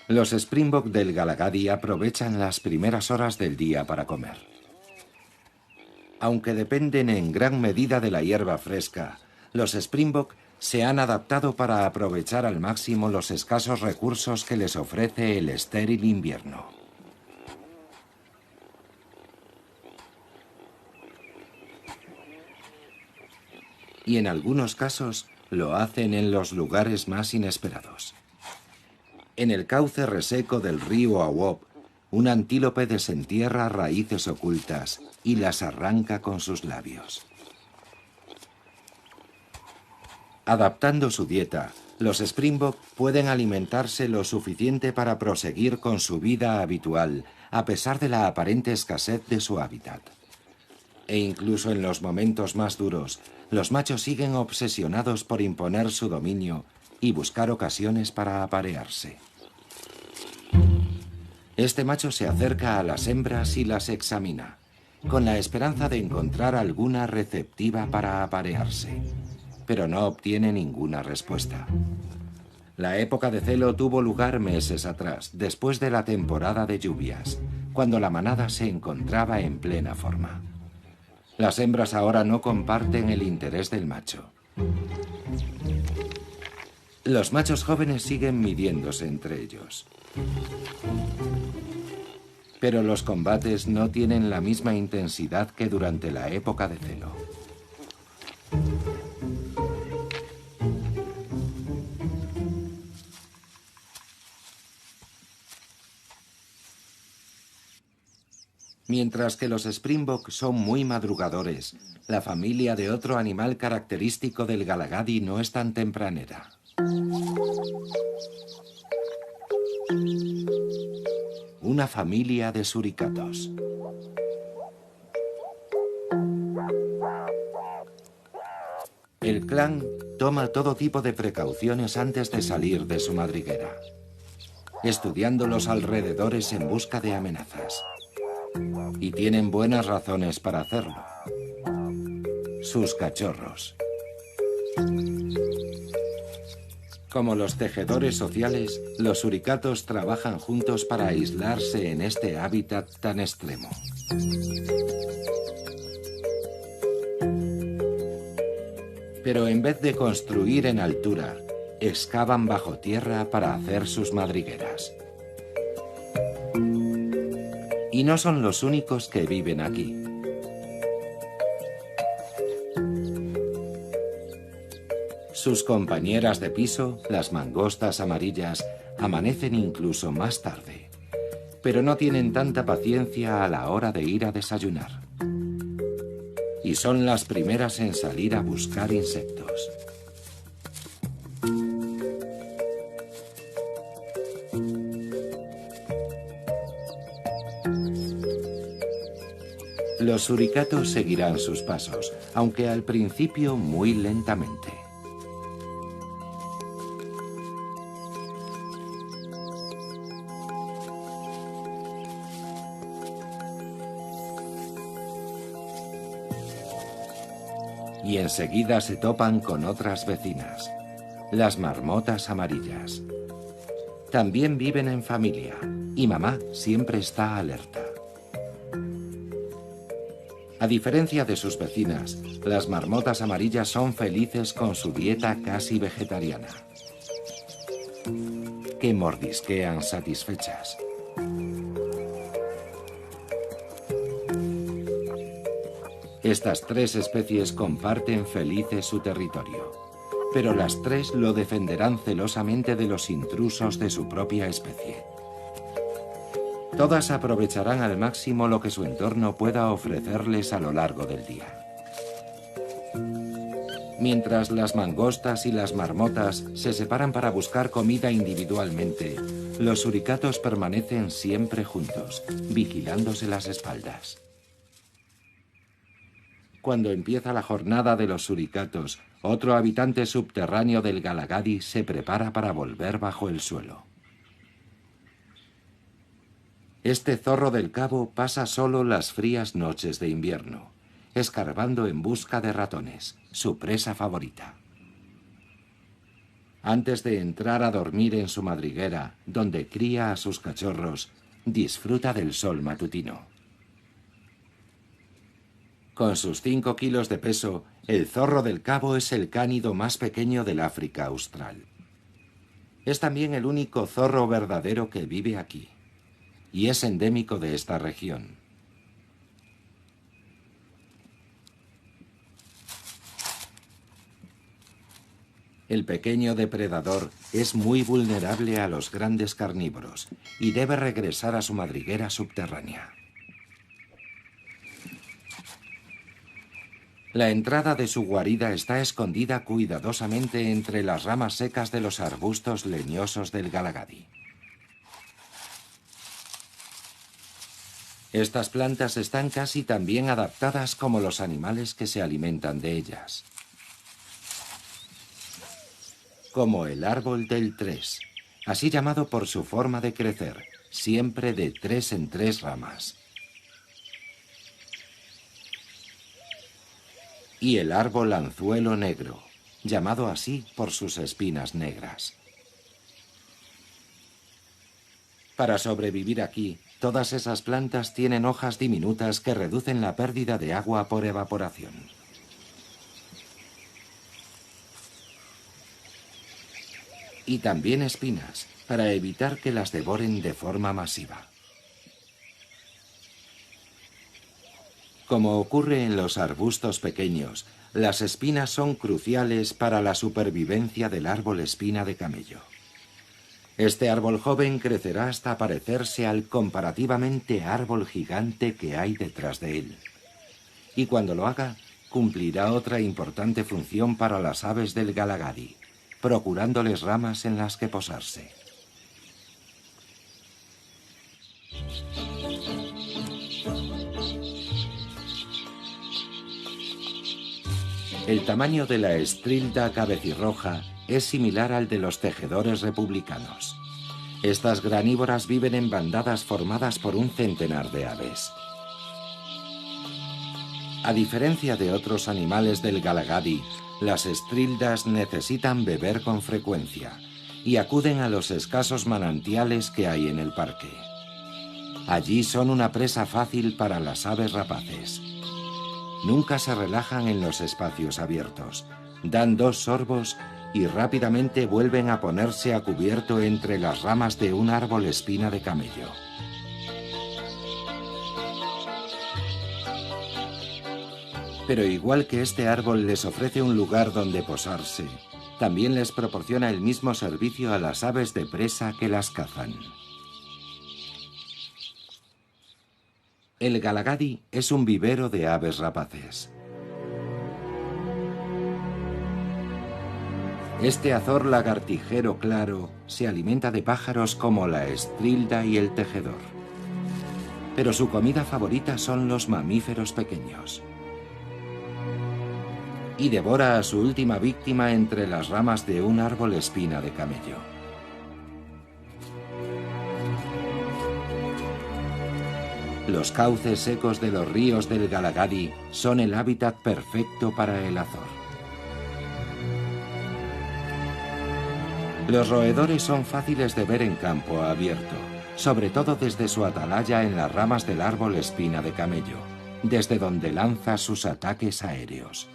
Los Springbok del Galagadi aprovechan las primeras horas del día para comer. Aunque dependen en gran medida de la hierba fresca, los Springbok se han adaptado para aprovechar al máximo los escasos recursos que les ofrece el estéril invierno. Y en algunos casos lo hacen en los lugares más inesperados. En el cauce reseco del río Awop, un antílope desentierra raíces ocultas y las arranca con sus labios. Adaptando su dieta, los Springbok pueden alimentarse lo suficiente para proseguir con su vida habitual, a pesar de la aparente escasez de su hábitat. E incluso en los momentos más duros, los machos siguen obsesionados por imponer su dominio y buscar ocasiones para aparearse. Este macho se acerca a las hembras y las examina, con la esperanza de encontrar alguna receptiva para aparearse, pero no obtiene ninguna respuesta. La época de celo tuvo lugar meses atrás, después de la temporada de lluvias, cuando la manada se encontraba en plena forma. Las hembras ahora no comparten el interés del macho. Los machos jóvenes siguen midiéndose entre ellos. Pero los combates no tienen la misma intensidad que durante la época de celo. Mientras que los Springbok son muy madrugadores, la familia de otro animal característico del Galagadi no es tan tempranera. Una familia de suricatos. El clan toma todo tipo de precauciones antes de salir de su madriguera, estudiando los alrededores en busca de amenazas. Y tienen buenas razones para hacerlo. Sus cachorros. Como los tejedores sociales, los suricatos trabajan juntos para aislarse en este hábitat tan extremo. Pero en vez de construir en altura, excavan bajo tierra para hacer sus madrigueras. Y no son los únicos que viven aquí. Sus compañeras de piso, las mangostas amarillas, amanecen incluso más tarde, pero no tienen tanta paciencia a la hora de ir a desayunar. Y son las primeras en salir a buscar insectos. Los suricatos seguirán sus pasos, aunque al principio muy lentamente. Y enseguida se topan con otras vecinas, las marmotas amarillas. También viven en familia, y mamá siempre está alerta. A diferencia de sus vecinas, las marmotas amarillas son felices con su dieta casi vegetariana, que mordisquean satisfechas. Estas tres especies comparten felices su territorio, pero las tres lo defenderán celosamente de los intrusos de su propia especie. Todas aprovecharán al máximo lo que su entorno pueda ofrecerles a lo largo del día. Mientras las mangostas y las marmotas se separan para buscar comida individualmente, los suricatos permanecen siempre juntos, vigilándose las espaldas. Cuando empieza la jornada de los suricatos, otro habitante subterráneo del Galagadi se prepara para volver bajo el suelo. Este zorro del cabo pasa solo las frías noches de invierno, escarbando en busca de ratones, su presa favorita. Antes de entrar a dormir en su madriguera, donde cría a sus cachorros, disfruta del sol matutino. Con sus 5 kilos de peso, el zorro del Cabo es el cánido más pequeño del África austral. Es también el único zorro verdadero que vive aquí, y es endémico de esta región. El pequeño depredador es muy vulnerable a los grandes carnívoros y debe regresar a su madriguera subterránea. La entrada de su guarida está escondida cuidadosamente entre las ramas secas de los arbustos leñosos del Galagadi. Estas plantas están casi tan bien adaptadas como los animales que se alimentan de ellas. Como el árbol del 3, así llamado por su forma de crecer, siempre de 3 en 3 ramas. Y el árbol anzuelo negro, llamado así por sus espinas negras. Para sobrevivir aquí, todas esas plantas tienen hojas diminutas que reducen la pérdida de agua por evaporación. Y también espinas, para evitar que las devoren de forma masiva. Como ocurre en los arbustos pequeños, las espinas son cruciales para la supervivencia del árbol espina de camello. Este árbol joven crecerá hasta parecerse al comparativamente árbol gigante que hay detrás de él. Y cuando lo haga, cumplirá otra importante función para las aves del Galagadi, procurándoles ramas en las que posarse. El tamaño de la estrilda cabecirroja es similar al de los tejedores republicanos. Estas granívoras viven en bandadas formadas por un centenar de aves. A diferencia de otros animales del Galagadi, las estrildas necesitan beber con frecuencia y acuden a los escasos manantiales que hay en el parque. Allí son una presa fácil para las aves rapaces. Nunca se relajan en los espacios abiertos. Dan 2 sorbos y rápidamente vuelven a ponerse a cubierto entre las ramas de un árbol espina de camello. Pero igual que este árbol les ofrece un lugar donde posarse, también les proporciona el mismo servicio a las aves de presa que las cazan. El Galagadi es un vivero de aves rapaces. Este azor lagartijero claro se alimenta de pájaros como la estrilda y el tejedor. Pero su comida favorita son los mamíferos pequeños. Y devora a su última víctima entre las ramas de un árbol espina de camello. Los cauces secos de los ríos del Galagadi son el hábitat perfecto para el azor. Los roedores son fáciles de ver en campo abierto, sobre todo desde su atalaya en las ramas del árbol espina de camello, desde donde lanza sus ataques aéreos.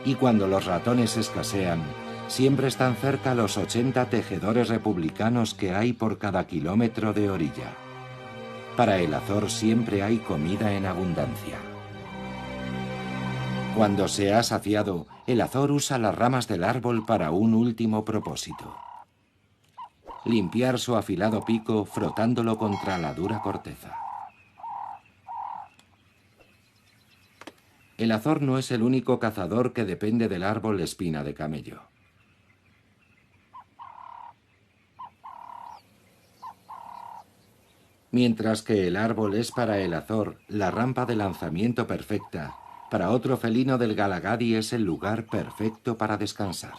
Y cuando los ratones escasean, siempre están cerca los 80 tejedores republicanos que hay por cada kilómetro de orilla. Para el azor siempre hay comida en abundancia. Cuando se ha saciado, el azor usa las ramas del árbol para un último propósito: limpiar su afilado pico frotándolo contra la dura corteza. El azor no es el único cazador que depende del árbol espina de camello. Mientras que el árbol es para el azor la rampa de lanzamiento perfecta, para otro felino del Galagadi es el lugar perfecto para descansar.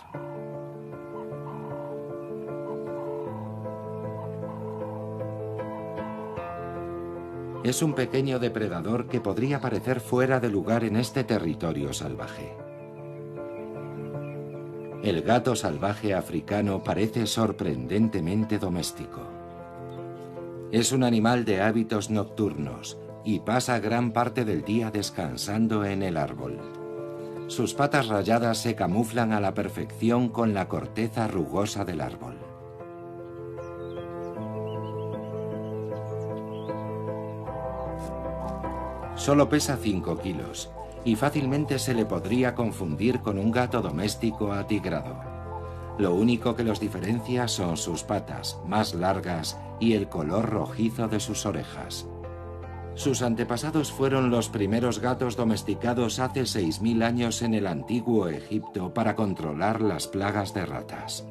Es un pequeño depredador que podría parecer fuera de lugar en este territorio salvaje. El gato salvaje africano parece sorprendentemente doméstico. Es un animal de hábitos nocturnos y pasa gran parte del día descansando en el árbol. Sus patas rayadas se camuflan a la perfección con la corteza rugosa del árbol. Solo pesa 5 kilos y fácilmente se le podría confundir con un gato doméstico atigrado. Lo único que los diferencia son sus patas más largas y el color rojizo de sus orejas. Sus antepasados fueron los primeros gatos domesticados hace 6.000 años en el antiguo Egipto para controlar las plagas de ratas.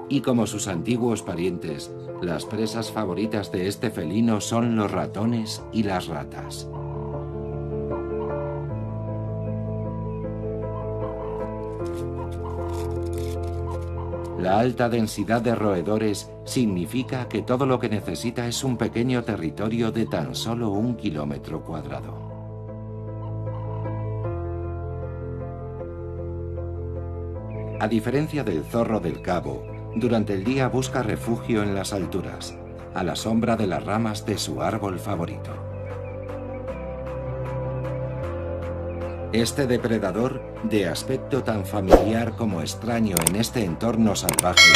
Y como sus antiguos parientes, las presas favoritas de este felino son los ratones y las ratas. La alta densidad de roedores significa que todo lo que necesita es un pequeño territorio de tan solo 1 kilómetro cuadrado. A diferencia del zorro del Cabo, durante el día busca refugio en las alturas, a la sombra de las ramas de su árbol favorito. Este depredador, de aspecto tan familiar como extraño en este entorno salvaje,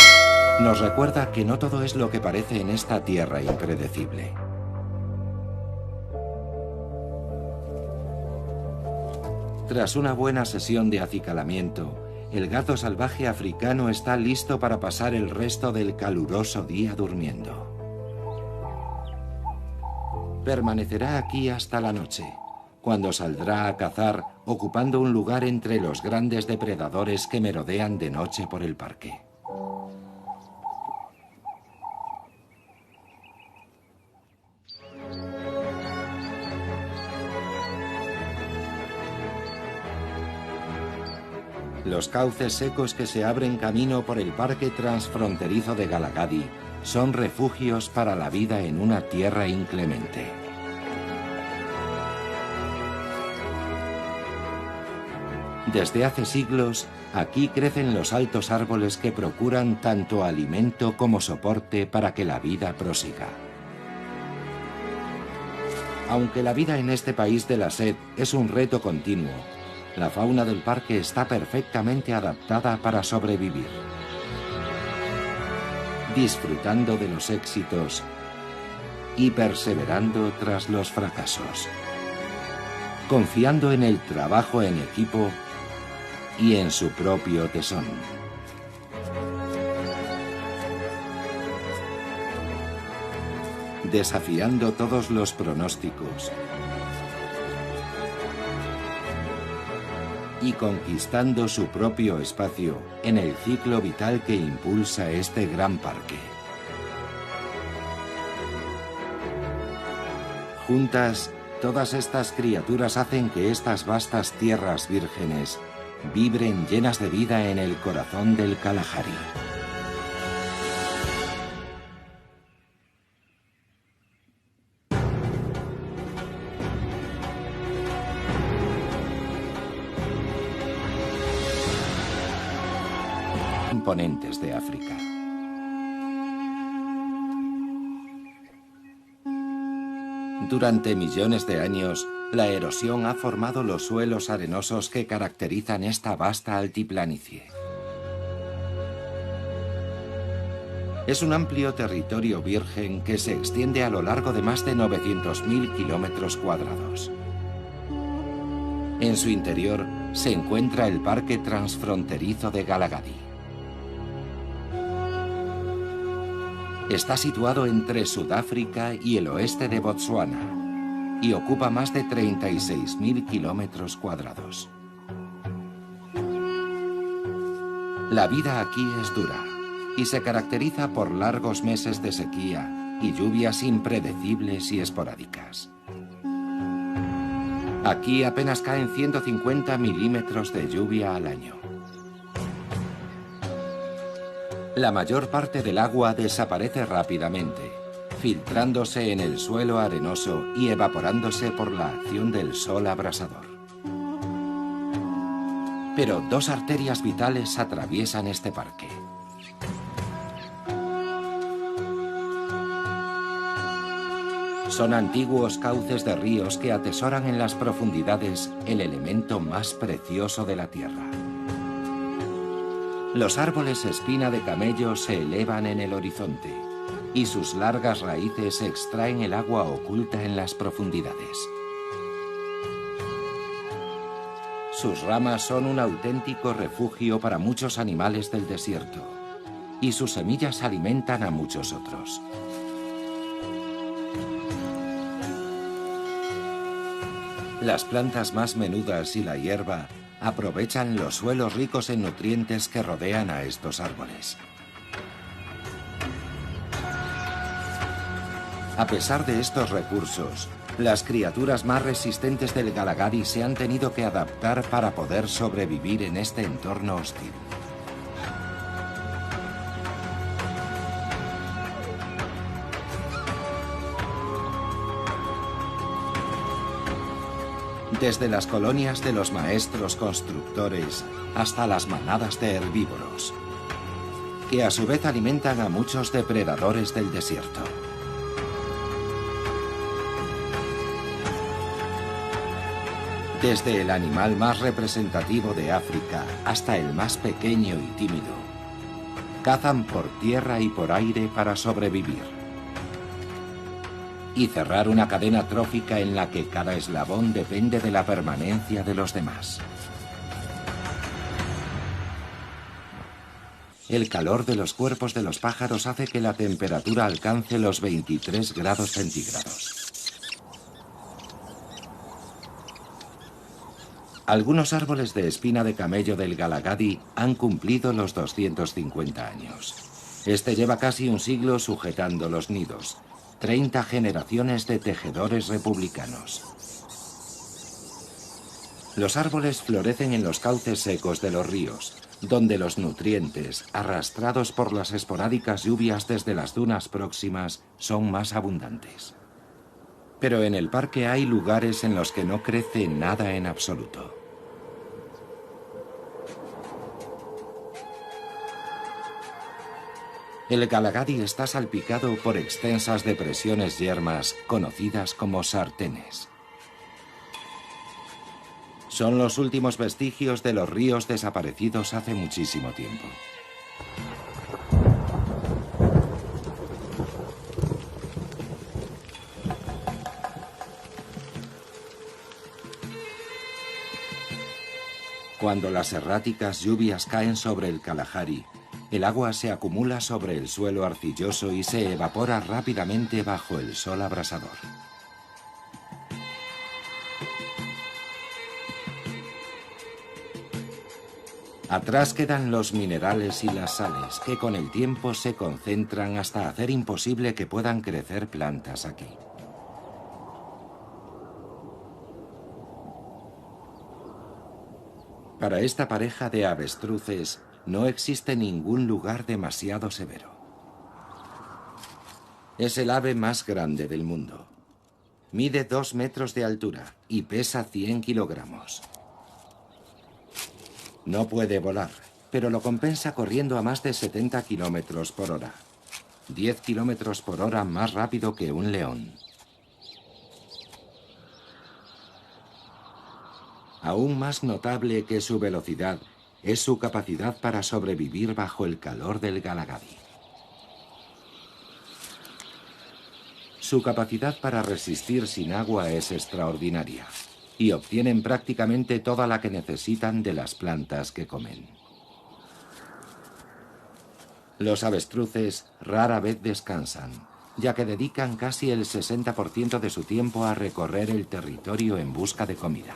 nos recuerda que no todo es lo que parece en esta tierra impredecible. Tras una buena sesión de acicalamiento, el gato salvaje africano está listo para pasar el resto del caluroso día durmiendo. Permanecerá aquí hasta la noche, cuando saldrá a cazar, ocupando un lugar entre los grandes depredadores que merodean de noche por el parque. Los cauces secos que se abren camino por el parque transfronterizo de Galagadi son refugios para la vida en una tierra inclemente. Desde hace siglos, aquí crecen los altos árboles que procuran tanto alimento como soporte para que la vida prosiga. Aunque la vida en este país de la sed es un reto continuo, la fauna del parque está perfectamente adaptada para sobrevivir. Disfrutando de los éxitos y perseverando tras los fracasos. Confiando en el trabajo en equipo y en su propio tesón. Desafiando todos los pronósticos y conquistando su propio espacio en el ciclo vital que impulsa este gran parque. Juntas, todas estas criaturas hacen que estas vastas tierras vírgenes vibren llenas de vida en el corazón del Kalahari. Imponentes de África. Durante millones de años, la erosión ha formado los suelos arenosos que caracterizan esta vasta altiplanicie. Es un amplio territorio virgen que se extiende a lo largo de más de 900.000 kilómetros cuadrados. En su interior se encuentra el Parque Transfronterizo de Galagadi. Está situado entre Sudáfrica y el oeste de Botsuana y ocupa más de 36.000 kilómetros cuadrados. La vida aquí es dura y se caracteriza por largos meses de sequía y lluvias impredecibles y esporádicas. Aquí apenas caen 150 milímetros de lluvia al año. La mayor parte del agua desaparece rápidamente, filtrándose en el suelo arenoso y evaporándose por la acción del sol abrasador. Pero dos arterias vitales atraviesan este parque. Son antiguos cauces de ríos que atesoran en las profundidades el elemento más precioso de la tierra. Los árboles espina de camello se elevan en el horizonte y sus largas raíces extraen el agua oculta en las profundidades. Sus ramas son un auténtico refugio para muchos animales del desierto y sus semillas alimentan a muchos otros. Las plantas más menudas y la hierba aprovechan los suelos ricos en nutrientes que rodean a estos árboles. A pesar de estos recursos, las criaturas más resistentes del Galagadi se han tenido que adaptar para poder sobrevivir en este entorno hostil. Desde las colonias de los maestros constructores hasta las manadas de herbívoros, que a su vez alimentan a muchos depredadores del desierto. Desde el animal más representativo de África hasta el más pequeño y tímido, cazan por tierra y por aire para sobrevivir y cerrar una cadena trófica en la que cada eslabón depende de la permanencia de los demás. El calor de los cuerpos de los pájaros hace que la temperatura alcance los 23 grados centígrados. Algunos árboles de espina de camello del Galagadi han cumplido los 250 años. Este lleva casi un siglo sujetando los nidos. 30 generaciones de tejedores republicanos. Los árboles florecen en los cauces secos de los ríos, donde los nutrientes, arrastrados por las esporádicas lluvias desde las dunas próximas, son más abundantes. Pero en el parque hay lugares en los que no crece nada en absoluto. El Galagadi está salpicado por extensas depresiones yermas conocidas como sartenes. Son los últimos vestigios de los ríos desaparecidos hace muchísimo tiempo. Cuando las erráticas lluvias caen sobre el Kalahari, el agua se acumula sobre el suelo arcilloso y se evapora rápidamente bajo el sol abrasador. Atrás quedan los minerales y las sales, que con el tiempo se concentran hasta hacer imposible que puedan crecer plantas aquí. Para esta pareja de avestruces, no existe ningún lugar demasiado severo. Es el ave más grande del mundo. Mide 2 metros de altura y pesa 100 kilogramos. No puede volar, pero lo compensa corriendo a más de 70 kilómetros por hora. 10 kilómetros por hora más rápido que un león. Aún más notable que su velocidad es su capacidad para sobrevivir bajo el calor del Galagadi. Su capacidad para resistir sin agua es extraordinaria y obtienen prácticamente toda la que necesitan de las plantas que comen. Los avestruces rara vez descansan, ya que dedican casi el 60% de su tiempo a recorrer el territorio en busca de comida.